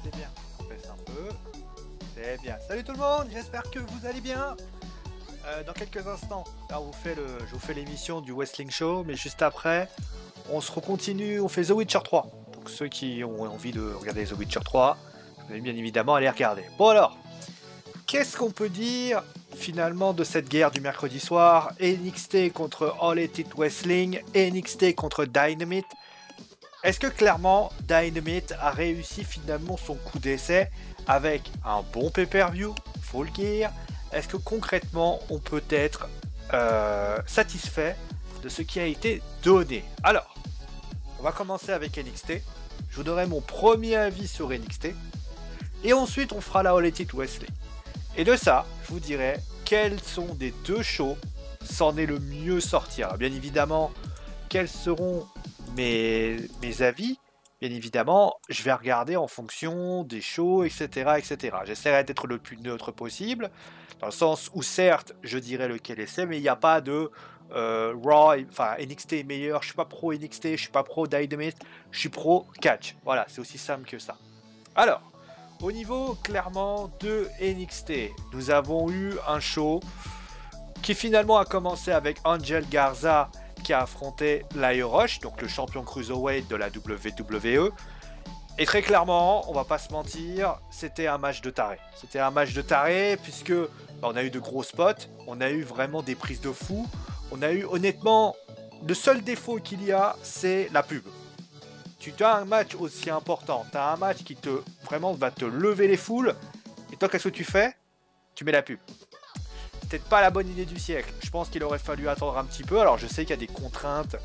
c'est bien. On baisse un peu. C'est bien. Salut tout le monde, j'espère que vous allez bien. Dans quelques instants, là, je vous fais l'émission du Wrestling Show, mais juste après, on se recontinue, on fait The Witcher 3. Donc ceux qui ont envie de regarder The Witcher 3, vous allez bien évidemment aller regarder. Bon alors, qu'est-ce qu'on peut dire finalement de cette guerre du mercredi soir? NXT contre All Elite Wrestling, NXT contre Dynamite. Est-ce que clairement Dynamite a réussi finalement son coup d'essai avec un bon pay-per-view, Full Gear? Est-ce que concrètement on peut être satisfait de ce qui a été donné? Alors, on va commencer avec NXT. Je vous donnerai mon premier avis sur NXT. Et ensuite on fera la All Elite Wrestling. Et de ça, je vous dirai quels sont des deux shows s'en est le mieux sortir. Alors, bien évidemment, quels seront mes avis? Bien évidemment, je vais regarder en fonction des shows, etc. etc. J'essaierai d'être le plus neutre possible, dans le sens où certes, je dirais lequel est, mais il n'y a pas de Raw, enfin NXT est meilleur, je suis pas pro NXT, je suis pas pro Dynamite, je suis pro catch. Voilà, c'est aussi simple que ça. Alors, au niveau clairement de NXT, nous avons eu un show qui finalement a commencé avec Angel Garza qui a affronté Lio Rush, donc le champion cruiserweight de la WWE. Et très clairement, on va pas se mentir, c'était un match de taré. C'était un match de taré puisque on a eu de gros spots, on a eu vraiment des prises de fou, on a eu honnêtement, le seul défaut qu'il y a, c'est la pub. Tu as un match aussi important, tu as un match qui te vraiment va te lever les foules, et toi qu'est-ce que tu fais? Tu mets la pub. Peut-être pas la bonne idée du siècle. Je pense qu'il aurait fallu attendre un petit peu. Alors je sais qu'il y a des contraintes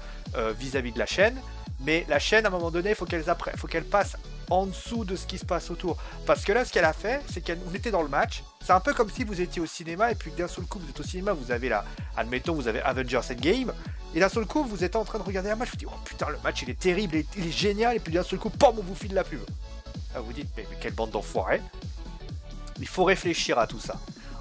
vis-à-vis de la chaîne, mais la chaîne à un moment donné, faut qu'elle passe en dessous de ce qui se passe autour. Parce que là, ce qu'elle a fait, c'est qu'on était dans le match. C'est un peu comme si vous étiez au cinéma et puis d'un seul coup, vous êtes au cinéma, vous avez là, admettons, vous avez Avengers Endgame, et d'un seul coup, vous êtes en train de regarder un match. Vous dites, oh putain, le match il est terrible, il est génial, et puis d'un seul coup, pam, on vous file la pub. Là, vous dites, mais quelle bande d'enfoirés. Il faut réfléchir à tout ça.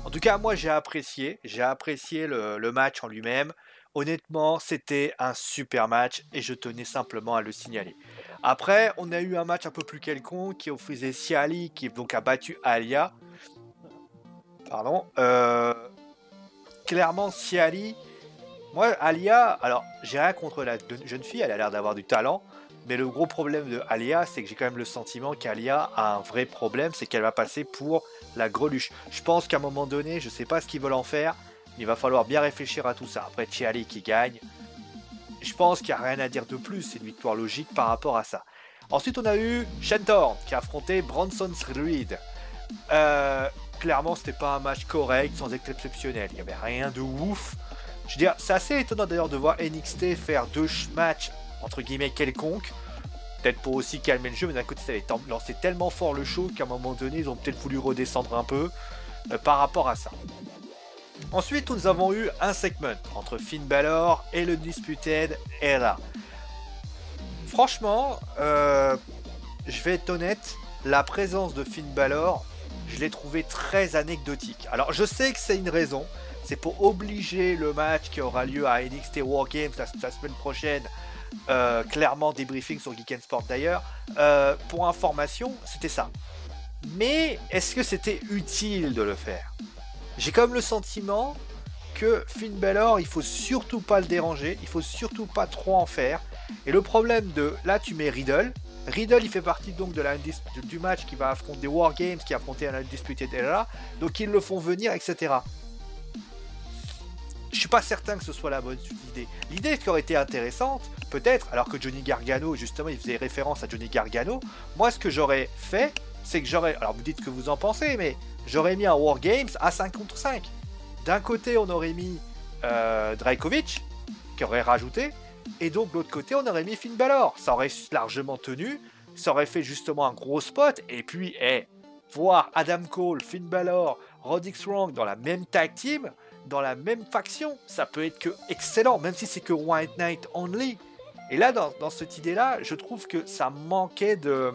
En tout cas, moi j'ai apprécié le match en lui-même. Honnêtement, c'était un super match et je tenais simplement à le signaler. Après, on a eu un match un peu plus quelconque qui faisait Ciali qui donc a battu Alia. Pardon. Clairement, Ciali. Moi, Alia, alors j'ai rien contre la jeune fille, elle a l'air d'avoir du talent. Mais le gros problème de Alia, c'est que j'ai quand même le sentiment qu'Alia a un vrai problème, c'est qu'elle va passer pour la greluche. Je pense qu'à un moment donné, je sais pas ce qu'ils veulent en faire, mais il va falloir bien réfléchir à tout ça. Après, Ciali qui gagne, je pense qu'il n'y a rien à dire de plus, c'est une victoire logique par rapport à ça. Ensuite, on a eu Shentorn qui a affronté Bronson Reed. Clairement, c'était pas un match correct, sans être exceptionnel. Il n'y avait rien de ouf. Je veux dire, c'est assez étonnant d'ailleurs de voir NXT faire deux matchs entre guillemets quelconques, peut-être pour aussi calmer le jeu, mais d'un côté ça avait lancé tellement fort le show qu'à un moment donné ils ont peut-être voulu redescendre un peu par rapport à ça. Ensuite nous avons eu un segment entre Finn Balor et le Disputed Era. Franchement, je vais être honnête, la présence de Finn Balor, je l'ai trouvé très anecdotique. Alors je sais que c'est une raison, c'est pour obliger le match qui aura lieu à NXT War Games la semaine prochaine. Clairement débriefing sur Geek and Sport d'ailleurs, pour information c'était ça, mais est-ce que c'était utile de le faire? J'ai comme le sentiment que Finn Balor il faut surtout pas le déranger, il faut surtout pas trop en faire, et le problème de là tu mets Riddle il fait partie donc de du match qui va affronter War Games, qui a affronté un Undisputed Era, donc ils le font venir, etc. Je suis pas certain que ce soit la bonne idée. L'idée qui aurait été intéressante, peut-être, alors que Johnny Gargano, justement, il faisait référence à Johnny Gargano, moi ce que j'aurais fait, c'est que j'aurais, alors vous dites ce que vous en pensez, mais j'aurais mis un War Games à 5 contre 5. D'un côté, on aurait mis Drakovic, qui aurait rajouté, et donc de l'autre côté, on aurait mis Finn Balor. Ça aurait largement tenu, ça aurait fait justement un gros spot, et puis, voir Adam Cole, Finn Balor, Roderick Strong dans la même tag team, dans la même faction, ça peut être que excellent, même si c'est que White Knight only. Et là, dans cette idée-là, je trouve que ça manquait de...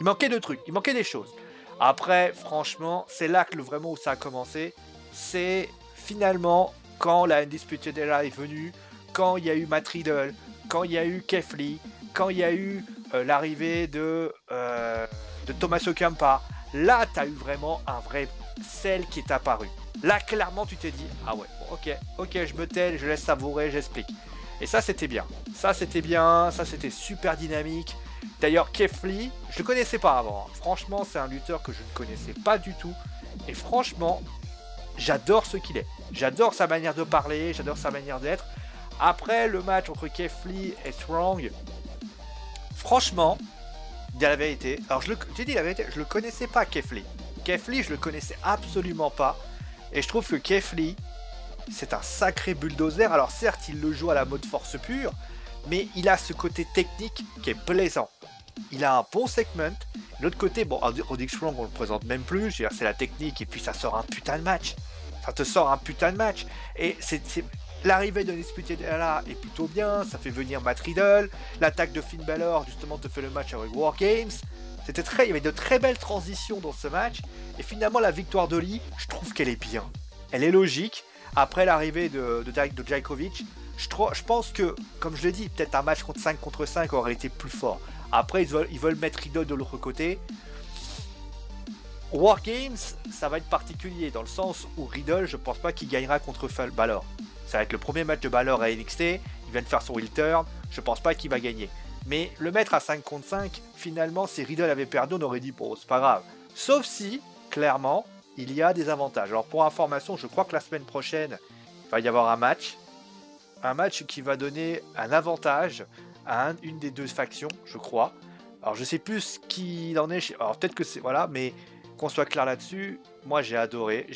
Il manquait de trucs, il manquait des choses. Après, franchement, c'est là que vraiment où ça a commencé. C'est finalement quand la Undisputed Era est venue, quand il y a eu Matt Riddle, quand il y a eu Keith Lee, quand il y a eu l'arrivée de de Tommaso Ciampa, là, tu as eu vraiment un vrai sel qui est apparu. Là, clairement, tu t'es dit, ah ouais, bon, ok, je me tais, je laisse savourer, j'explique. Et ça, c'était bien. Ça, c'était super dynamique. D'ailleurs, Keith Lee, je le connaissais pas avant. Hein. Franchement, c'est un lutteur que je ne connaissais pas du tout. Et franchement, j'adore ce qu'il est. J'adore sa manière de parler, j'adore sa manière d'être. Après le match entre Keith Lee et Strong, franchement, dire la vérité, alors j'ai dit la vérité, je le connaissais pas Keith Lee. Keith Lee, je le connaissais absolument pas. Et je trouve que Keith Lee, c'est un sacré bulldozer. Alors certes, il le joue à la mode force pure, mais il a ce côté technique qui est plaisant. Il a un bon segment. L'autre côté, bon, Roderick Strong, on le présente même plus. C'est la technique et puis ça sort un putain de match. Ça te sort un putain de match. Et l'arrivée de Undisputed Era est plutôt bien. Ça fait venir Matt Riddle. L'attaque de Finn Balor, justement, te fait le match avec War Games. Il y avait de très belles transitions dans ce match. Et finalement, la victoire de Lee, je trouve qu'elle est bien. Elle est logique. Après l'arrivée de Djokovic, je pense que, comme je l'ai dit, peut-être un match 5 contre 5 aurait été plus fort. Après, ils veulent mettre Riddle de l'autre côté. War Games, ça va être particulier, dans le sens où Riddle, je pense pas qu'il gagnera contre Balor. Ça va être le premier match de Balor à NXT, il vient de faire son heel turn, je pense pas qu'il va gagner. Mais le mettre à 5 contre 5, finalement, si Riddle avait perdu, on aurait dit, bon, c'est pas grave. Sauf si, clairement, il y a des avantages. Alors pour information, je crois que la semaine prochaine, il va y avoir un match qui va donner un avantage à une des deux factions, je crois. Alors je sais plus ce qu'il en est, alors peut-être que c'est, voilà, mais qu'on soit clair là-dessus, moi j'ai adoré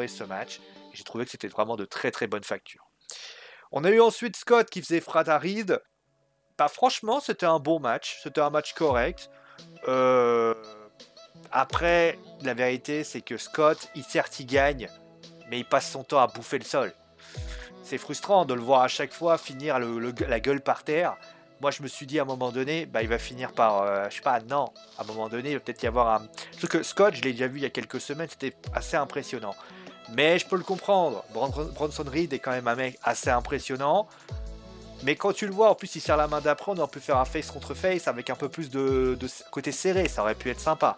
ce match, j'ai trouvé que c'était vraiment de très très bonne facture. On a eu ensuite Scott qui faisait Frata Reed. Bah franchement, c'était un bon match, c'était un match correct. Après, la vérité, c'est que Scott, certes, il gagne, mais il passe son temps à bouffer le sol. C'est frustrant de le voir à chaque fois finir la gueule par terre. Moi, je me suis dit à un moment donné, bah, il va finir par, je sais pas, non. À un moment donné, il va peut-être y avoir un... Parce que Scott, je l'ai déjà vu il y a quelques semaines, c'était assez impressionnant. Mais je peux le comprendre. Bronson Reed est quand même un mec assez impressionnant. Mais quand tu le vois, en plus, il serre la main d'après, on aurait pu faire un face contre face avec un peu plus de côté serré. Ça aurait pu être sympa.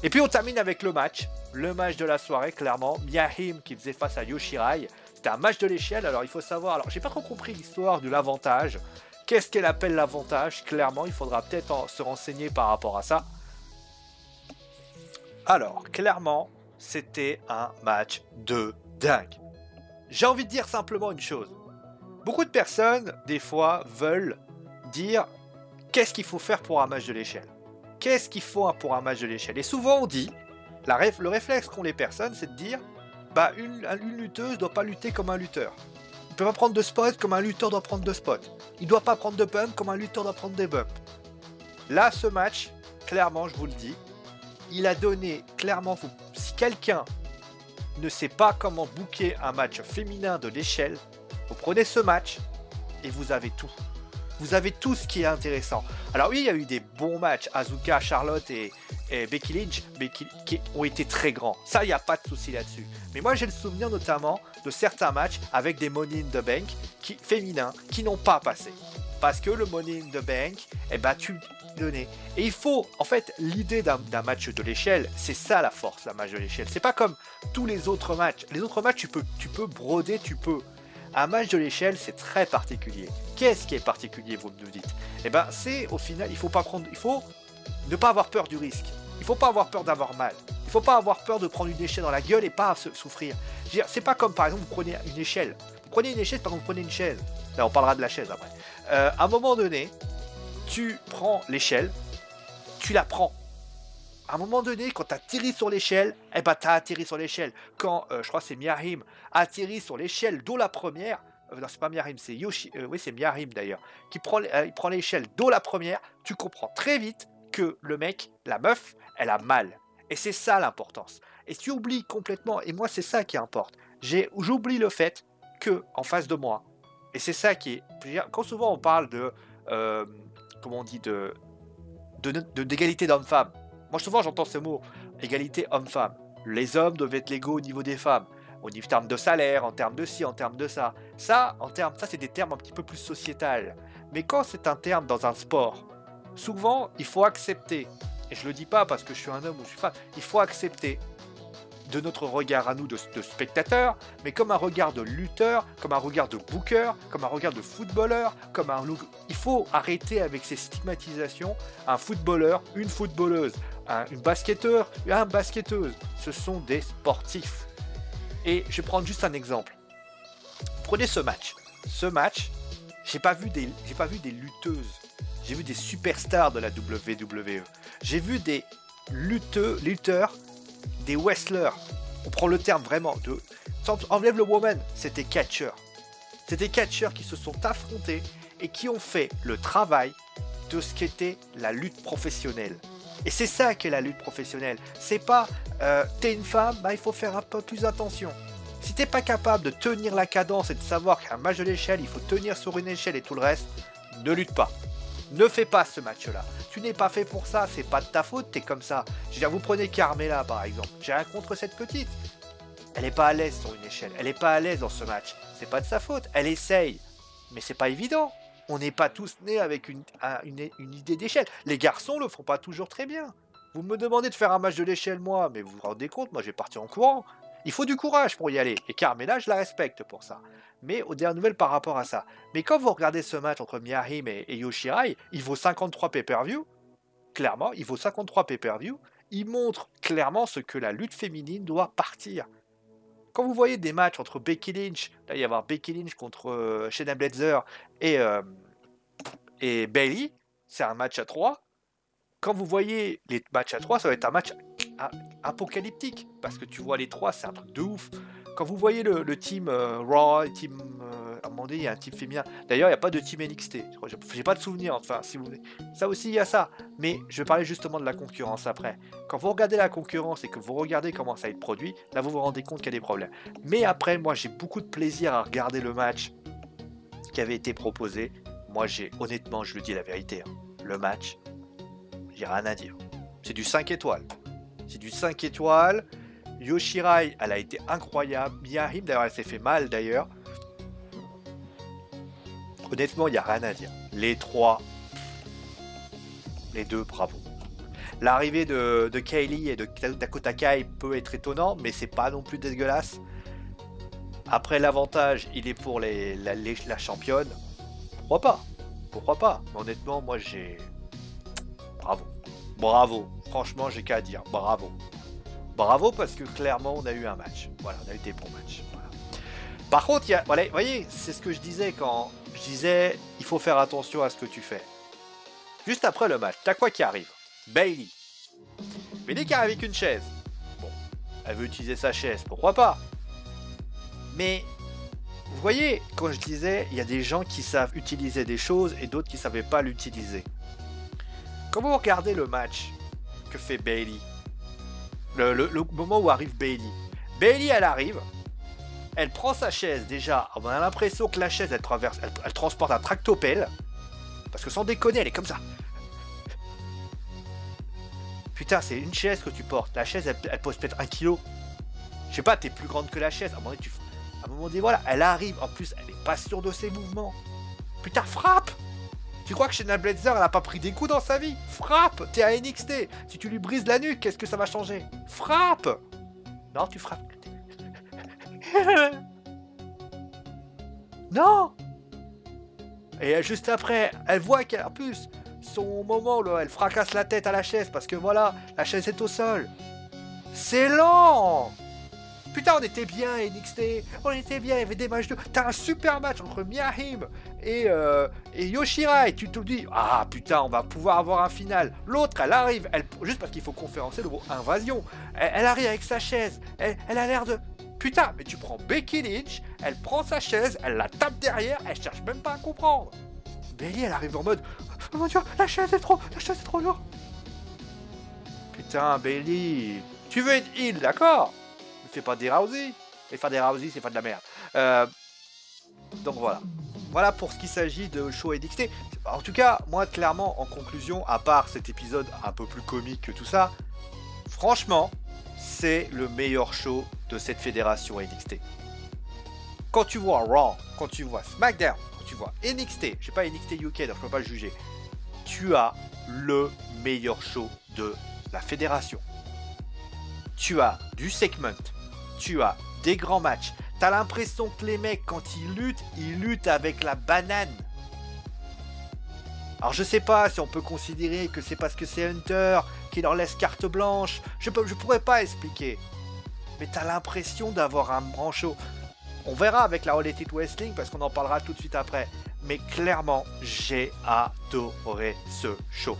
Et puis on termine avec le match de la soirée, clairement. Mia Yim qui faisait face à Yoshirai. C'était un match de l'échelle, alors il faut savoir... Alors j'ai pas trop compris l'histoire de l'avantage. Qu'est-ce qu'elle appelle l'avantage? Clairement, il faudra peut-être se renseigner par rapport à ça. Alors, clairement, c'était un match de dingue. J'ai envie de dire simplement une chose. Beaucoup de personnes, des fois, veulent dire qu'est-ce qu'il faut faire pour un match de l'échelle. Qu'est-ce qu'il faut pour un match de l'échelle? Et souvent on dit, le réflexe qu'ont les personnes, c'est de dire, bah une lutteuse ne doit pas lutter comme un lutteur. Il ne peut pas prendre de spot comme un lutteur doit prendre de spot. Il ne doit pas prendre de bump comme un lutteur doit prendre des bumps. Là, ce match, clairement, je vous le dis, il a donné, clairement, si quelqu'un ne sait pas comment booker un match féminin de l'échelle, vous prenez ce match et vous avez tout. Vous avez tout ce qui est intéressant. Alors oui, il y a eu des bons matchs. Asuka, Charlotte et Becky Lynch qui ont été très grands. Ça, il n'y a pas de souci là-dessus. Mais moi, j'ai le souvenir notamment de certains matchs avec des Money in the Bank féminins qui n'ont pas passé. Parce que le Money in the Bank est battu donné. Et il faut, en fait, l'idée d'un match de l'échelle, c'est ça la force, d'un match de l'échelle. C'est pas comme tous les autres matchs. Les autres matchs, tu peux broder, Un match de l'échelle, c'est très particulier. Qu'est-ce qui est particulier, vous me dites? Eh ben, c'est au final, il faut ne pas avoir peur du risque. Il faut pas avoir peur d'avoir mal. Il faut pas avoir peur de prendre une échelle dans la gueule et pas souffrir. Je veux dire, c'est pas comme par exemple vous prenez une échelle. Vous prenez une échelle, par exemple vous prenez une chaise. Là, on parlera de la chaise après. À un moment donné, tu prends l'échelle, tu la prends. À un moment donné, quand tu atterris sur l'échelle, eh ben, tu as atterri sur l'échelle. Quand, je crois que c'est Mia Yim, atterrit sur l'échelle d'eau la première, non, c'est pas Mia Yim, c'est oui, c'est Mia Yim d'ailleurs, il prend l'échelle d'eau la première, tu comprends très vite que le mec, la meuf, elle a mal. Et c'est ça l'importance. Et tu oublies complètement, et moi c'est ça qui importe, j'oublie le fait que en face de moi, et c'est ça qui est, quand souvent on parle de, comment on dit, d'égalité d'homme-femme, moi souvent j'entends ce mot, égalité homme-femme. Les hommes doivent être légaux au niveau des femmes, au niveau termes de salaire, en termes de ci, en termes de ça. Ça c'est des termes un petit peu plus sociétal. Mais quand c'est un terme dans un sport, souvent il faut accepter et je le dis pas parce que je suis un homme ou je suis femme, il faut accepter de notre regard à nous de spectateurs, mais comme un regard de lutteur, comme un regard de booker, comme un regard de footballeur, comme un... Il faut arrêter avec ces stigmatisations. Un footballeur, une footballeuse, une basketteur, un basketteuse, ce sont des sportifs. Et je vais prendre juste un exemple. Prenez ce match. Ce match, j'ai pas vu des lutteuses. J'ai vu des superstars de la WWE. J'ai vu des lutteurs, des wrestlers. On prend le terme vraiment. Enlève le woman, c'était catcheurs. C'était catcheurs qui se sont affrontés et qui ont fait le travail de ce qu'était la lutte professionnelle. Et c'est ça qu'est la lutte professionnelle. C'est pas t'es une femme, bah, il faut faire un peu plus attention. Si t'es pas capable de tenir la cadence et de savoir qu'un match de l'échelle, il faut tenir sur une échelle et tout le reste, ne lutte pas. Ne fais pas ce match-là. Tu n'es pas fait pour ça, c'est pas de ta faute, t'es comme ça. Je veux dire, vous prenez Carmella par exemple. J'ai rien contre cette petite. Elle n'est pas à l'aise sur une échelle. Elle n'est pas à l'aise dans ce match. C'est pas de sa faute. Elle essaye. Mais c'est pas évident. On n'est pas tous nés avec une idée d'échelle. Les garçons le font pas toujours très bien. Vous me demandez de faire un match de l'échelle, moi, mais vous vous rendez compte, moi je vais partir en courant. Il faut du courage pour y aller. Et Carmella, je la respecte pour ça. Mais aux dernières nouvelles par rapport à ça. Mais quand vous regardez ce match entre Mia Yim et Yoshirai, il vaut 53 pay-per-view. Clairement, il vaut 53 pay-per-view. Il montre clairement ce que la lutte féminine doit partir. Quand vous voyez des matchs entre Becky Lynch, là il va y avoir Becky Lynch contre Shayna Baszler et Bayley, c'est un match à 3. Quand vous voyez les matchs à 3, ça va être un match apocalyptique. Parce que tu vois les 3, c'est un truc de ouf. Quand vous voyez le team Raw, le team... à un moment donné, il y a un team féminin. D'ailleurs, il n'y a pas de team NXT. J'ai pas de souvenir, enfin, si vous voulez. Ça aussi, il y a ça. Mais je vais parler justement de la concurrence après. Quand vous regardez la concurrence et que vous regardez comment ça va être produit, là, vous vous rendez compte qu'il y a des problèmes. Mais après, moi, j'ai beaucoup de plaisir à regarder le match qui avait été proposé. Moi, honnêtement, je le dis la vérité. Hein, le match, j'ai rien à dire. C'est du 5 étoiles. C'est du 5 étoiles. Yoshirai, elle a été incroyable. Mia Yim, d'ailleurs, elle s'est fait mal, d'ailleurs. Honnêtement, il n'y a rien à dire. Les 3, les 2, bravo. L'arrivée de Kaylee et de Dakota Kai peut être étonnant, mais c'est pas non plus dégueulasse. Après, l'avantage, il est pour la championne. Pourquoi pas? Pourquoi pas? Mais honnêtement, moi, j'ai... Bravo. Bravo. Franchement, j'ai qu'à dire. Bravo. Bravo, parce que clairement, on a eu un match. Voilà, on a eu des bons matchs. Voilà. Par contre, voilà, vous voyez, c'est ce que je disais quand je disais il faut faire attention à ce que tu fais. Juste après le match, t'as quoi qui arrive? Bayley. Bayley qui arrive avec une chaise. Bon, elle veut utiliser sa chaise, pourquoi pas? Mais, vous voyez, quand je disais, il y a des gens qui savent utiliser des choses et d'autres qui ne savaient pas l'utiliser. Quand vous regardez le match que fait Bayley, le moment où arrive Bayley, elle arrive, elle prend sa chaise déjà, on a l'impression que la chaise elle transporte un tractopelle, parce que sans déconner elle est comme ça. Putain, c'est une chaise que tu portes, la chaise elle pose peut-être 1 kg. Je sais pas, t'es plus grande que la chaise, à un moment donné, voilà, elle arrive, en plus elle est pas sûre de ses mouvements. Putain, frappe! Tu crois que Shayna Baszler, elle a pas pris des coups dans sa vie? Frappe! T'es à NXT. Si tu lui brises la nuque, qu'est-ce que ça va changer? Frappe! Non, tu frappes. Non! Et juste après, elle voit qu'en plus, son moment, là, elle fracasse la tête à la chaise parce que voilà, la chaise est au sol. C'est lent! Putain, on était bien NXT, on était bien, il y avait des matchs de... T'as un super match entre Mia Yim et Yoshirai, tu te dis, ah putain, on va pouvoir avoir un final. L'autre, elle arrive, juste parce qu'il faut conférencer le mot invasion, elle arrive avec sa chaise, elle a l'air de... Putain, mais tu prends Becky Lynch, elle prend sa chaise, elle la tape derrière, elle cherche même pas à comprendre. Bayley, elle arrive en mode, oh mon dieu, la chaise est trop lourde. Putain, Bayley, tu veux être heal, d'accord? Fais pas des Rousey. Et faire des Rousey, c'est pas de la merde. Donc voilà. Voilà pour ce qu'il s'agit de show NXT. En tout cas, moi, clairement, en conclusion, à part cet épisode un peu plus comique que tout ça, franchement, c'est le meilleur show de cette fédération NXT. Quand tu vois Raw, quand tu vois SmackDown, quand tu vois NXT, je sais pas NXT UK, donc je peux pas le juger, tu as le meilleur show de la fédération. Tu as du segment, tu as des grands matchs. T'as l'impression que les mecs, quand ils luttent avec la banane. Alors je sais pas si on peut considérer que c'est parce que c'est Hunter qui leur laisse carte blanche. Je pourrais pas expliquer. Mais t'as l'impression d'avoir un grand show. On verra avec la All Elite Wrestling parce qu'on en parlera tout de suite après. Mais clairement, j'ai adoré ce show.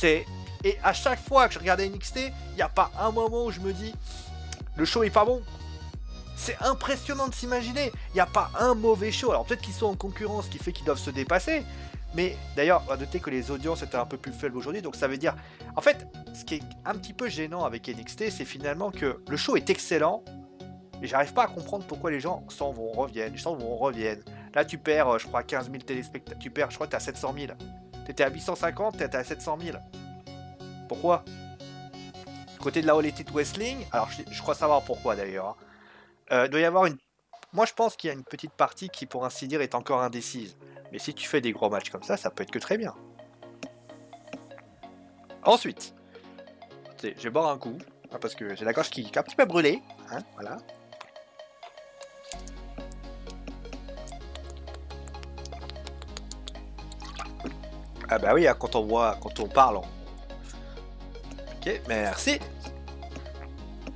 Et à chaque fois que je regardais NXT, il n'y a pas un moment où je me dis le show est pas bon. C'est impressionnant de s'imaginer. Il n'y a pas un mauvais show. Alors peut-être qu'ils sont en concurrence, ce qui fait qu'ils doivent se dépasser. Mais d'ailleurs, on va noter que les audiences étaient un peu plus faibles aujourd'hui. Donc ça veut dire... En fait, ce qui est un petit peu gênant avec NXT, c'est finalement que le show est excellent. Mais j'arrive pas à comprendre pourquoi les gens s'en vont, reviennent. Là, tu perds, je crois, 15 000 téléspectateurs. Tu perds, je crois, t'es à 700 000. T'étais à 850, t'es à 700 000. Pourquoi? Côté de la All Elite Wrestling, alors je crois savoir pourquoi d'ailleurs. Doit y avoir une... Moi, je pense qu'il y a une petite partie qui, pour ainsi dire, est encore indécise. Mais si tu fais des gros matchs comme ça peut être que très bien. Ensuite, je vais boire un coup, hein, parce que j'ai la gorge qui est un petit peu brûlée. Hein, voilà. Ah bah oui, hein, quand on parle. Ok, merci.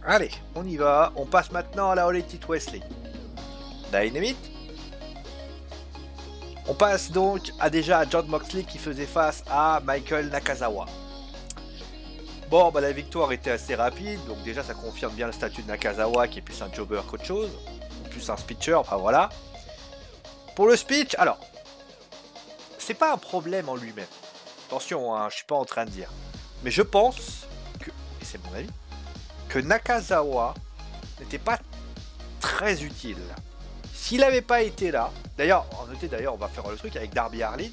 Allez, on y va. On passe maintenant à la All Elite Wrestling. Dynamite. On passe donc déjà à Jon Moxley qui faisait face à Michael Nakazawa. Bon, bah la victoire était assez rapide, donc déjà ça confirme bien le statut de Nakazawa qui est plus un jobber qu'autre chose, plus un speecher, enfin voilà. Pour le speech, alors, c'est pas un problème en lui-même. Attention, hein, je suis pas en train de dire. Mais je pense que, et c'est mon avis, que Nakazawa n'était pas très utile. S'il n'avait pas été là, d'ailleurs, on va faire le truc avec Darby Allin,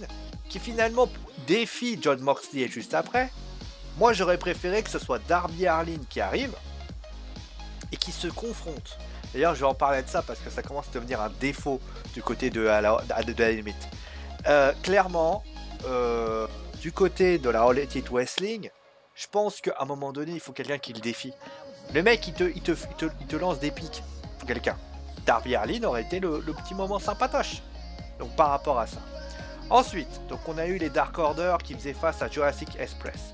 qui finalement défie Jon Moxley juste après. Moi, j'aurais préféré que ce soit Darby Allin qui arrive et qui se confronte. D'ailleurs, je vais en parler de ça parce que ça commence à devenir un défaut du côté de la limite. Clairement, du côté de la All Elite Wrestling, je pense qu'à un moment donné, il faut quelqu'un qui le défie. Le mec, il te lance des pics. Il faut quelqu'un. Darby Allin aurait été le petit moment sympatoche. Donc par rapport à ça. Ensuite, donc on a eu les Dark Order qui faisaient face à Jurassic Express.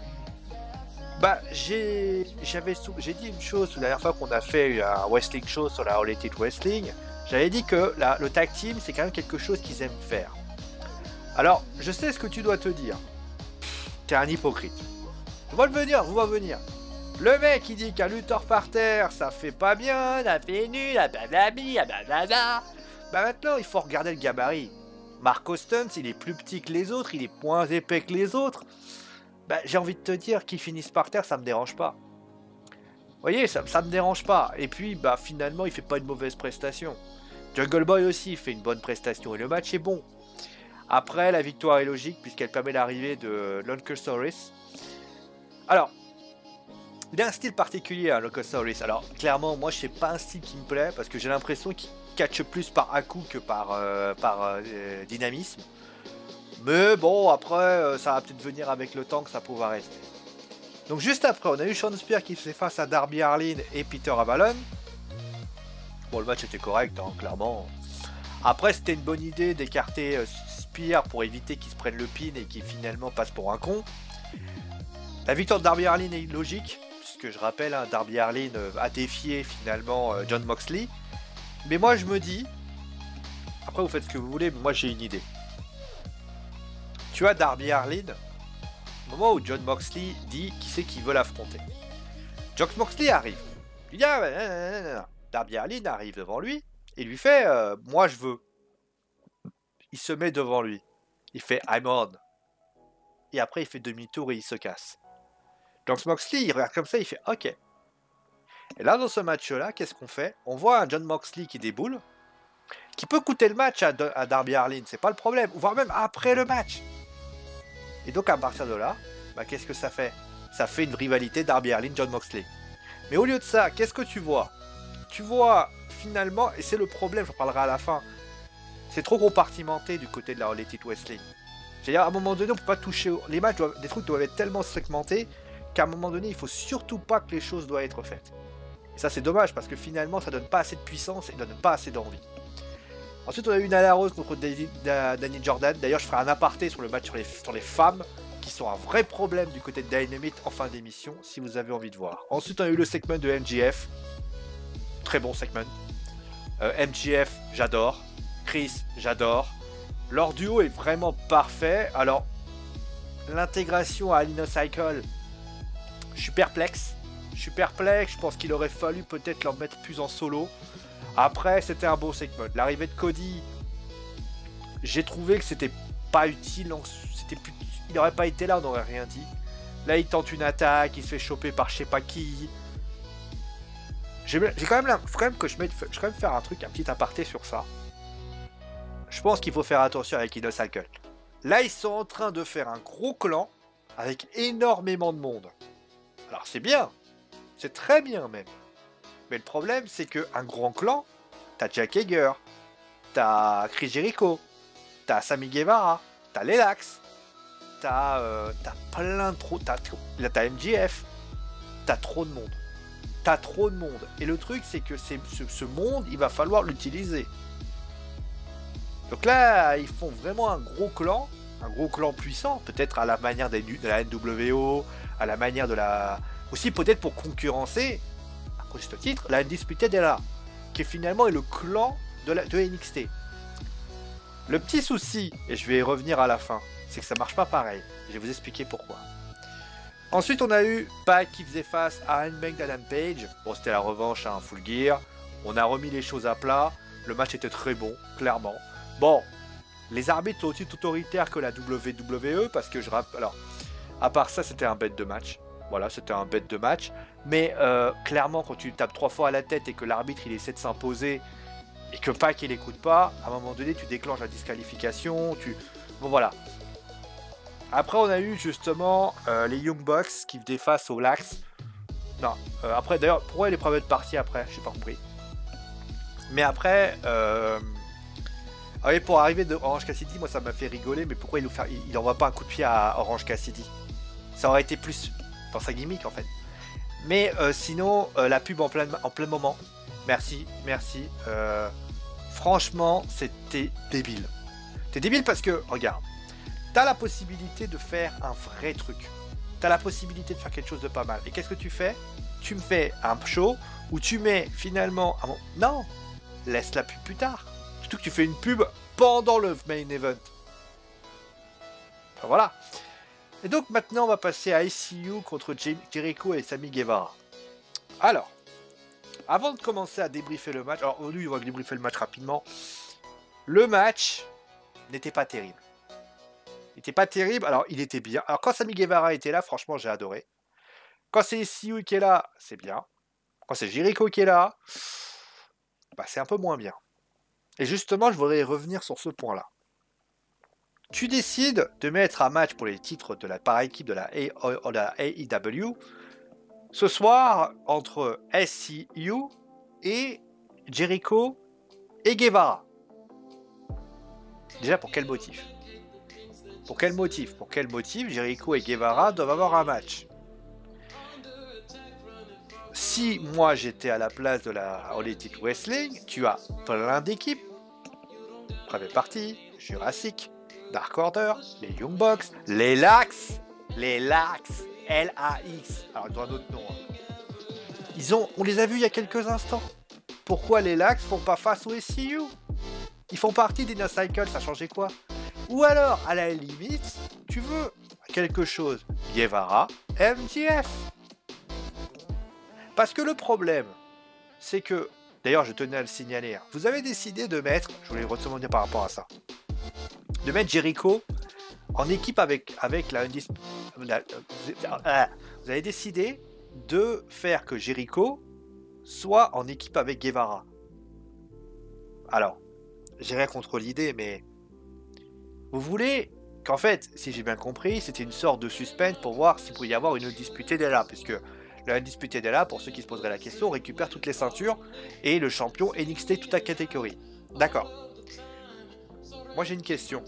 Bah j'ai dit une chose la dernière fois qu'on a fait un wrestling show sur la All Elite Wrestling. J'avais dit que le tag team c'est quand même quelque chose qu'ils aiment faire. Alors je sais ce que tu dois te dire. T'es un hypocrite. Je vois venir. Le mec il dit qu'un lutteur par terre ça fait pas bien, ça fait nul, blablabla. Bah maintenant il faut regarder le gabarit. Mark Stuntz il est plus petit que les autres, il est moins épais que les autres. Bah j'ai envie de te dire qu'ils finissent par terre, ça me dérange pas. Vous voyez, ça me dérange pas. Et puis bah finalement il fait pas une mauvaise prestation. Jungle Boy aussi fait une bonne prestation et le match est bon. Après la victoire est logique puisqu'elle permet l'arrivée de Luchasaurus. Alors, il a un style particulier, hein, Luchasaurus. Alors, clairement, moi, je sais pas un style qui me plaît parce que j'ai l'impression qu'il catche plus par à-coup que par dynamisme. Mais bon, après, ça va peut-être venir avec le temps que ça pourra rester. Donc, juste après, on a eu Shawn Spears qui faisait face à Darby Allin et Peter Avalon. Bon, le match était correct, hein, clairement. Après, c'était une bonne idée d'écarter Spears pour éviter qu'il se prenne le pin et qu'il finalement passe pour un con. La victoire de Darby Allin est logique. Que je rappelle, hein, Darby Allin a défié finalement Jon Moxley. Mais moi je me dis, après vous faites ce que vous voulez, mais moi j'ai une idée. Tu as Darby Allin, au moment où Jon Moxley dit qui c'est qui veut l'affronter. Jon Moxley arrive. Il dit Darby Allin arrive devant lui et lui fait moi je veux. Il se met devant lui. Il fait I'm on. Et après il fait demi-tour et il se casse. Donc Moxley, il regarde comme ça, il fait OK. Et là, dans ce match-là, qu'est-ce qu'on fait? On voit un Jon Moxley qui déboule, qui peut coûter le match à Darby Allin, c'est pas le problème, voire même après le match. Et donc à partir de là, bah, qu'est-ce que ça fait? Ça fait une rivalité Darby Allin-Jon Moxley. Mais au lieu de ça, qu'est-ce que tu vois? Tu vois finalement, et c'est le problème, j'en parlerai à la fin, c'est trop compartimenté du côté de la All Elite Wrestling. C'est-à-dire, à un moment donné, on peut pas toucher... Les matchs, des trucs doivent être tellement segmentés qu'à un moment donné, il faut surtout pas que les choses doivent être faites. Et ça, c'est dommage, parce que finalement, ça donne pas assez de puissance et donne pas assez d'envie. Ensuite, on a eu Nyla Rose contre Dani Jordan. D'ailleurs, je ferai un aparté sur le match sur les femmes, qui sont un vrai problème du côté de Dynamite en fin d'émission, si vous avez envie de voir. Ensuite, on a eu le segment de MJF. Très bon segment. MJF, j'adore. Chris, j'adore. Leur duo est vraiment parfait. Alors, l'intégration à Alina Cycle, je suis perplexe. Je pense qu'il aurait fallu peut-être leur mettre plus en solo. Après, c'était un beau segment. L'arrivée de Cody, j'ai trouvé que c'était pas utile. Il n'aurait pas été là, on n'aurait rien dit. Là, il tente une attaque, il se fait choper par je sais pas qui. J'ai quand même, faut quand même que je quand même faire un truc, un petit aparté sur ça. Je pense qu'il faut faire attention avec Inner Cycle. Là, ils sont en train de faire un gros clan avec énormément de monde. Alors, c'est bien. C'est très bien, même. Mais le problème, c'est qu'un grand clan, t'as Jack Hager, t'as Chris Jericho, t'as Sammy Guevara, t'as Lelax, t'as plein de trop... Là, t'as MJF, t'as trop de monde. Et le truc, c'est que ce monde, il va falloir l'utiliser. Donc là, ils font vraiment un gros clan puissant, peut-être à la manière de la NWO, à la manière de la... Aussi peut-être pour concurrencer, à juste titre, la Undisputed Era, qui finalement est le clan de NXT. Le petit souci, et je vais y revenir à la fin, c'est que ça marche pas pareil. Je vais vous expliquer pourquoi. Ensuite, on a eu Pac qui faisait face à Unbanked Adam Page. Bon, c'était la revanche à un Full Gear. On a remis les choses à plat. Le match était très bon, clairement. Bon, les arbitres sont aussi autoritaires que la WWE, parce que je rappelle... Alors, à part ça, c'était un bête de match. Voilà, c'était un bête de match. Mais clairement, quand tu tapes 3 fois à la tête et que l'arbitre, il essaie de s'imposer, et que Pac, il n'écoute pas, à un moment donné, tu déclenches la disqualification. Bon, voilà. Après, on a eu justement les Young Bucks qui faisaient face aux Lax. Non, après, d'ailleurs, pourquoi les private parties après? J'ai pas compris. Mais après, ah oui, pour arriver de Orange Cassidy, moi ça m'a fait rigoler, mais pourquoi il envoie pas un coup de pied à Orange Cassidy? Ça aurait été plus dans sa gimmick en fait. Mais sinon, la pub en plein moment. Merci. Franchement, c'était débile. C'est débile parce que, regarde. T'as la possibilité de faire un vrai truc. T'as la possibilité de faire quelque chose de pas mal. Et qu'est-ce que tu fais? Tu me fais un show où tu mets finalement... Non, laisse la pub plus tard. Surtout que tu fais une pub pendant le main event. Enfin, voilà. Et donc maintenant, on va passer à ICU contre Jericho et Sammy Guevara. Alors, avant de commencer à débriefer le match... Alors, aujourd'hui, on va débriefer le match rapidement. Le match n'était pas terrible. Il était pas terrible, alors il était bien. Alors quand Sammy Guevara était là, franchement j'ai adoré. Quand c'est ICU qui est là, c'est bien. Quand c'est Jericho qui est là, bah, c'est un peu moins bien. Et justement, je voudrais revenir sur ce point-là. Tu décides de mettre un match pour les titres de la par équipe de la AEW ce soir entre SCU et Jericho et Guevara. Déjà pour quel motif? Pour quel motif Jericho et Guevara doivent avoir un match? Si moi j'étais à la place de la All Elite Wrestling, tu as plein d'équipes. Private Party, Jurassic, Dark Order, les Young Bucks, les Lax, L-A-X. Alors ils ont un autre nom. On les a vus il y a quelques instants. Pourquoi les Lax font pas face au SCU? Ils font partie d'Inner Cycle, ça changeait quoi? Ou alors, à la limite, tu veux quelque chose, Guevara, MJF. Parce que le problème, c'est que, d'ailleurs je tenais à le signaler, vous avez décidé de mettre, je voulais retourner par rapport à ça, de mettre Jericho en équipe avec la Undisputed. Vous avez décidé de faire que Jericho soit en équipe avec Guevara. Alors, j'ai rien contre l'idée, mais... Vous voulez qu'en fait, si j'ai bien compris, c'était une sorte de suspense pour voir s'il pouvait y avoir une Undisputed Era, puisque la Undisputed Era, pour ceux qui se poseraient la question, récupère toutes les ceintures et le champion NXT toute la catégorie. D'accord. Moi j'ai une question.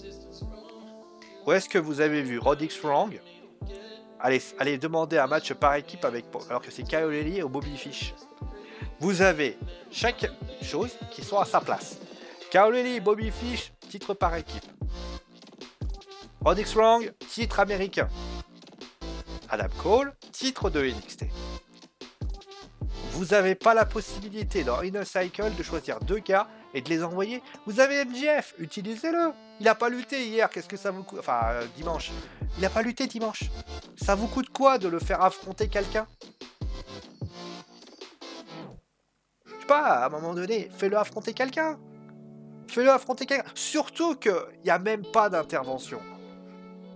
où est-ce que vous avez vu Roderick Strong allez demander un match par équipe alors que c'est Kyle O'Reilly ou Bobby Fish. Vous avez chaque chose qui sont à sa place. Kyle O'Reilly et Bobby Fish, titre par équipe. Roderick Strong, titre américain. Adam Cole, titre de NXT. Vous n'avez pas la possibilité dans Inner Cycle de choisir 2 gars et de les envoyer. Vous avez MJF, utilisez-le. Il n'a pas lutté hier, qu'est-ce que ça vous coûte? Enfin, dimanche. Il n'a pas lutté dimanche. Ça vous coûte quoi de le faire affronter quelqu'un? Je sais pas, à un moment donné, fais-le affronter quelqu'un. Fais-le affronter quelqu'un. Surtout qu'il n'y a même pas d'intervention.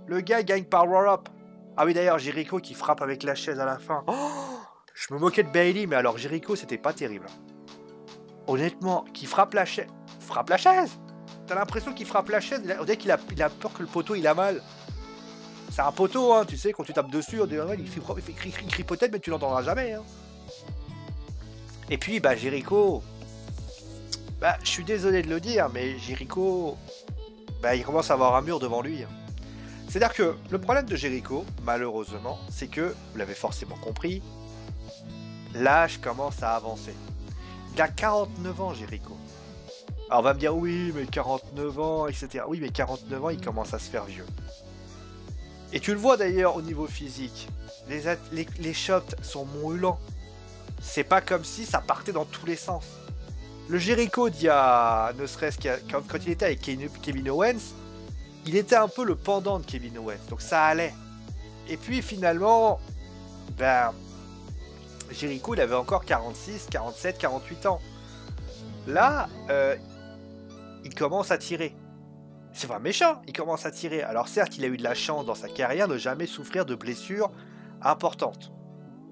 Le gars gagne par roll-up. Ah oui, d'ailleurs, Jericho qui frappe avec la chaise à la fin. Oh, je me moquais de Bayley, mais alors Jericho, c'était pas terrible. Honnêtement, qui frappe la chaise. Frappe la chaise. T'as l'impression qu'il frappe la chaise. On dirait qu'il a peur que le poteau, il a mal. C'est un poteau, hein, tu sais, quand tu tapes dessus, on dirait, il crie peut-être, mais tu l'entendras jamais. Hein. Et puis, bah, Jericho... Bah, je suis désolé de le dire, mais Jericho... Bah, il commence à avoir un mur devant lui. C'est-à-dire que le problème de Jericho, malheureusement, c'est que, vous l'avez forcément compris, l'âge commence à avancer. Il a 49 ans, Jericho. Alors on va me dire, oui, mais 49 ans, etc. Oui, mais 49 ans, il commence à se faire vieux. Et tu le vois d'ailleurs au niveau physique. Les shots sont moulants. C'est pas comme si ça partait dans tous les sens. Le Jericho d'il y a, ne serait-ce quand il était avec Kevin Owens, il était un peu le pendant de Kevin Owens. Donc ça allait. Et puis finalement, ben, Jericho, il avait encore 46, 47, 48 ans. Là, il commence à tirer. C'est pas méchant, il commence à tirer. Alors certes, il a eu de la chance dans sa carrière de jamais souffrir de blessures importantes.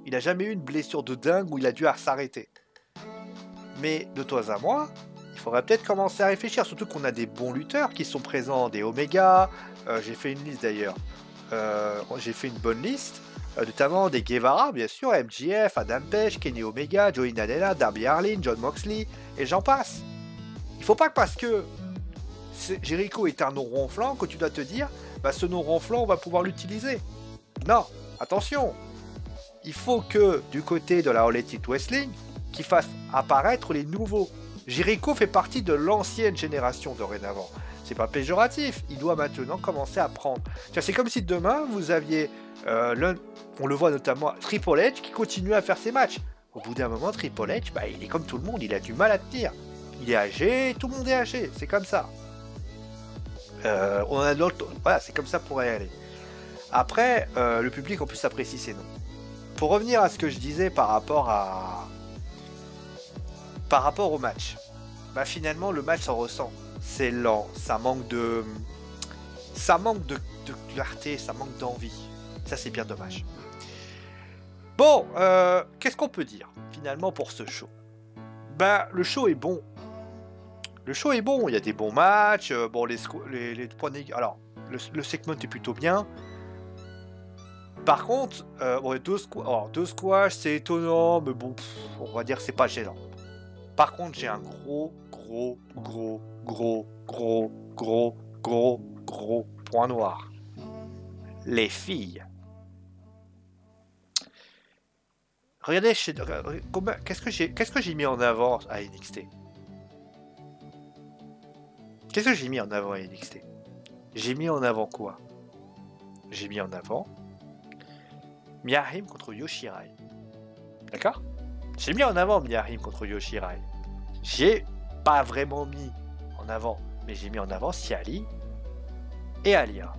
Il n'a jamais eu une blessure de dingue où il a dû s'arrêter. Mais de toi à moi, il faudrait peut-être commencer à réfléchir. Surtout qu'on a des bons lutteurs qui sont présents, des Omega. J'ai fait une liste d'ailleurs. J'ai fait une bonne liste. Notamment des Guevara, bien sûr, MJF, Adam Page, Kenny Omega, Joey Nadella, Darby Allin, John Moxley, et j'en passe. Il faut pas que parce que Jericho est un nom ronflant que tu dois te dire, bah ce nom ronflant, on va pouvoir l'utiliser. Non, attention. Il faut que, du côté de la All Elite Wrestling, qu'ils fassent apparaître les nouveaux. Jericho fait partie de l'ancienne génération dorénavant. C'est pas péjoratif, il doit maintenant commencer à prendre. C'est comme si demain, vous aviez on le voit notamment, Triple H qui continue à faire ses matchs. Au bout d'un moment, Triple H, bah, il est comme tout le monde, il a du mal à tenir. Il est âgé, tout le monde est âgé, c'est comme ça. On a d'autres, voilà, c'est comme ça pour y aller. Après, le public en plus apprécie ces noms. Pour revenir à ce que je disais par rapport au match, bah finalement le match s'en ressent. C'est lent, ça manque de clarté, ça manque d'envie. Ça c'est bien dommage. Bon, qu'est-ce qu'on peut dire finalement pour ce show? Bah le show est bon. Le show est bon, il y a des bons matchs, bon les points négatifs. Alors, le segment est plutôt bien. Par contre, bon, deux squash, c'est étonnant, mais bon, on va dire que c'est pas gênant. Par contre, j'ai un gros point noir. Les filles. Regardez, qu'est-ce que j'ai mis en avant à NXT? Qu'est-ce que j'ai mis en avant à NXT? J'ai mis en avant quoi? J'ai mis en avant Mia Yim contre Io Shirai. D'accord? J'ai mis en avant Mia Yim contre Io Shirai. J'ai pas vraiment mis en avant, mais j'ai mis en avant Ciali et Alia.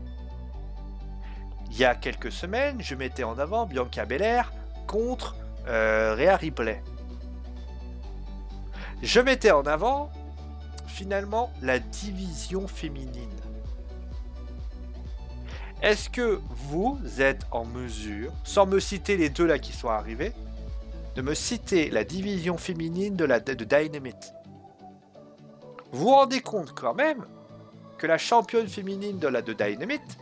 Il y a quelques semaines, je mettais en avant Bianca Belair contre Rhea Ripley. Je mettais en avant finalement la division féminine. Est-ce que vous êtes en mesure, sans me citer les deux là qui sont arrivés, de me citer la division féminine de Dynamite? Vous vous rendez compte quand même que la championne féminine de Dynamite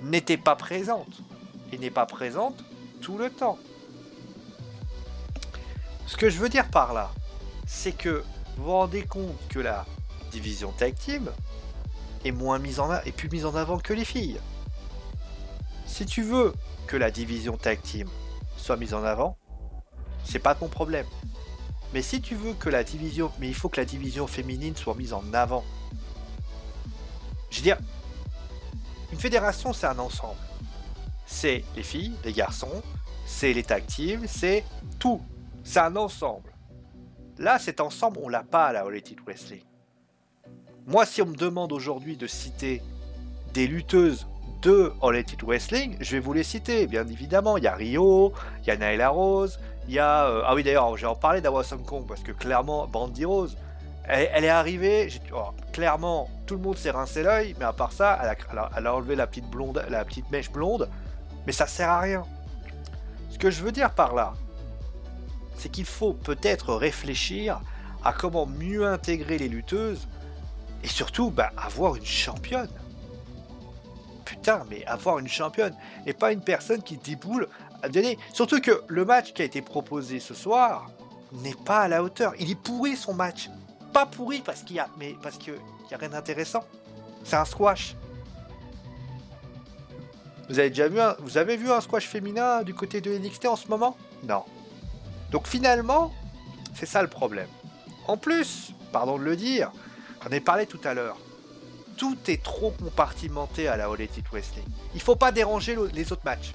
n'était pas présente et n'est pas présente tout le temps. Ce que je veux dire par là, c'est que vous vous rendez compte que la division Tag Team est plus mise en avant que les filles. Si tu veux que la division tag team soit mise en avant, c'est pas ton problème. Mais si tu veux que il faut que la division féminine soit mise en avant. Je veux dire, une fédération, c'est un ensemble. C'est les filles, les garçons, c'est les tag teams, c'est tout. C'est un ensemble. Là, cet ensemble, on l'a pas à la All Elite Wrestling. Moi, si on me demande aujourd'hui de citer des lutteuses de All Elite Wrestling, je vais vous les citer, bien évidemment. Il y a Rio, il y a Nyla Rose, il y a... ah oui, d'ailleurs, j'ai en parlé d'Awesome Kong, parce que clairement, Brandy Rose, elle est arrivée, clairement, tout le monde s'est rincé l'œil, mais à part ça, elle a enlevé la petite mèche blonde, mais ça sert à rien. Ce que je veux dire par là, c'est qu'il faut peut-être réfléchir à comment mieux intégrer les lutteuses, et surtout, avoir une championne. Putain, mais avoir une championne, et pas une personne qui déboule à donner. Surtout que le match qui a été proposé ce soir n'est pas à la hauteur. Il est pourri, son match. Pas pourri parce qu'il y a rien d'intéressant. C'est un squash. Vous avez vu un squash féminin du côté de NXT en ce moment? Non. Donc finalement, c'est ça le problème. En plus, pardon de le dire, j'en ai parlé tout à l'heure. Tout est trop compartimenté à la All Elite Wrestling. Il faut pas déranger les autres matchs.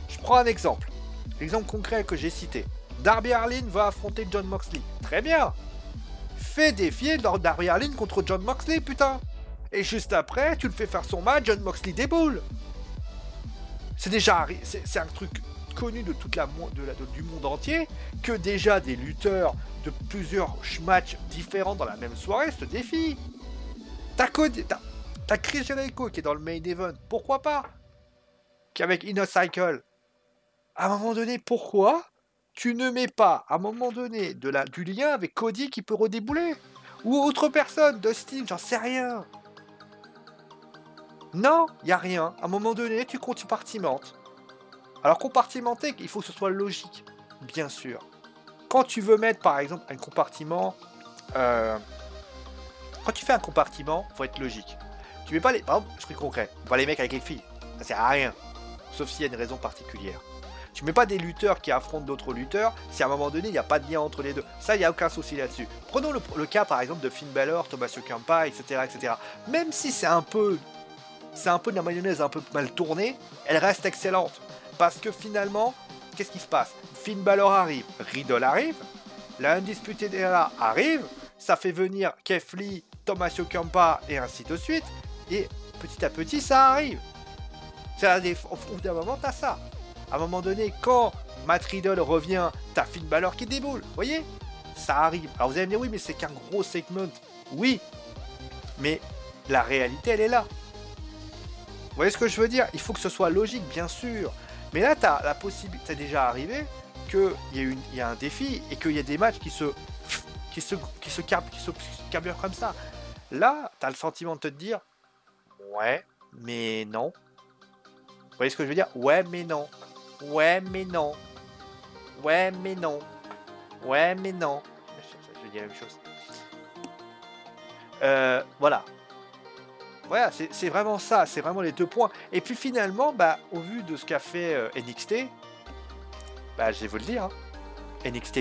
Je prends un exemple. L'exemple concret que j'ai cité. Darby Allin va affronter Jon Moxley. Très bien. Fais défier Darby Allin contre Jon Moxley, putain. Et juste après, tu le fais faire son match, Jon Moxley déboule. C'est un truc connu de du monde entier, que déjà des lutteurs de plusieurs matchs différents dans la même soirée se défient. T'as Chris Jericho qui est dans le main event, pourquoi pas? Qu'avec Inner Cycle. À un moment donné, pourquoi tu ne mets pas, à un moment donné, du lien avec Cody qui peut redébouler? Ou autre personne, Dustin, j'en sais rien. Non, il n'y a rien. À un moment donné, tu compartimentes. Alors compartimenter, il faut que ce soit logique, bien sûr. Quand tu veux mettre, par exemple, un compartiment... Quand tu fais un compartiment, il faut être logique. Tu mets pas les... Par exemple, je suis concret. Pas les mecs avec les filles. Ça sert à rien. Sauf s'il y a une raison particulière. Tu mets pas des lutteurs qui affrontent d'autres lutteurs si à un moment donné, il n'y a pas de lien entre les deux. Ça, il n'y a aucun souci là-dessus. Prenons le cas, par exemple, de Finn Balor, Tommaso Ciampa, etc., etc. Même si c'est un peu de la mayonnaise un peu mal tournée, elle reste excellente. Parce que finalement, qu'est-ce qui se passe? Finn Balor arrive, Riddle arrive, la Undisputed Era arrive, ça fait venir Keith Lee, Tommaso Ciampa et ainsi de suite, et petit à petit ça arrive. Au bout d'un moment, t'as ça. À un moment donné, quand Matt Riddle revient, t'as Finn Balor qui déboule, vous voyez? Ça arrive. Alors vous allez me dire, oui, mais c'est qu'un gros segment. Oui, mais la réalité, elle est là. Vous voyez ce que je veux dire? Il faut que ce soit logique, bien sûr. Mais là, tu as la possibilité, c'est déjà arrivé, qu'il y a un défi et qu'il y a des matchs qui se carburent comme ça. Là, tu as le sentiment de te dire, ouais, mais non. Vous voyez ce que je veux dire? Ouais, mais non. Ouais, mais non. Ouais, mais non. Ouais, mais non. Je dis la même chose. Voilà. Voilà, c'est vraiment ça, c'est vraiment les deux points. Et puis finalement, au vu de ce qu'a fait NXT, je vais vous le dire, hein, NXT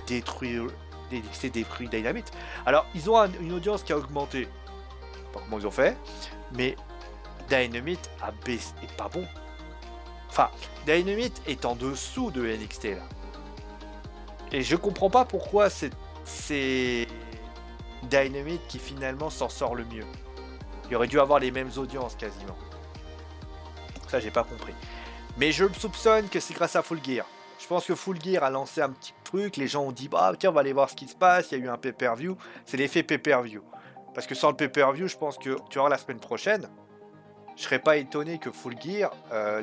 détruit Dynamite. Alors, ils ont une audience qui a augmenté. Je sais pas comment ils ont fait, mais Dynamite a baissé, est pas bon. Enfin, Dynamite est en dessous de NXT là. Et je comprends pas pourquoi c'est Dynamite qui finalement s'en sort le mieux. Il aurait dû avoir les mêmes audiences quasiment. Ça, j'ai pas compris. Mais je me soupçonne que c'est grâce à Full Gear. Je pense que Full Gear a lancé un petit truc. Les gens ont dit, tiens, on va aller voir ce qui se passe. Il y a eu un pay-per-view. C'est l'effet pay-per-view. Parce que sans le pay-per-view, je pense que tu vois la semaine prochaine, je serais pas étonné que Full Gear,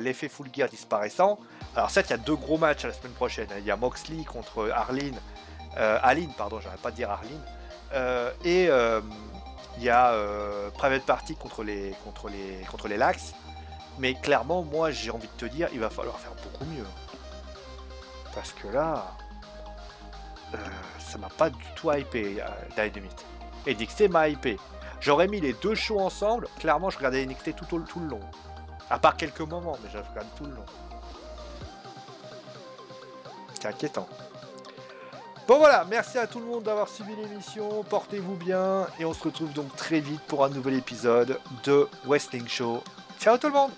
l'effet Full Gear disparaissant. Alors certes, il y a deux gros matchs à la semaine prochaine. Il y a Moxley contre Allin, pardon, j'arrête pas de dire Arline. Il y a Private Party contre les Lax. Mais clairement, moi, j'ai envie de te dire, il va falloir faire beaucoup mieux. Parce que là, ça m'a pas du tout hypé, Dynamite. Et NXT m'a hypé. J'aurais mis les deux shows ensemble, clairement je regardais NXT tout le long. À part quelques moments, mais je regarde tout le long. C'est inquiétant. Bon voilà, merci à tout le monde d'avoir suivi l'émission, portez-vous bien, et on se retrouve donc très vite pour un nouvel épisode de Wrestling Show. Ciao tout le monde!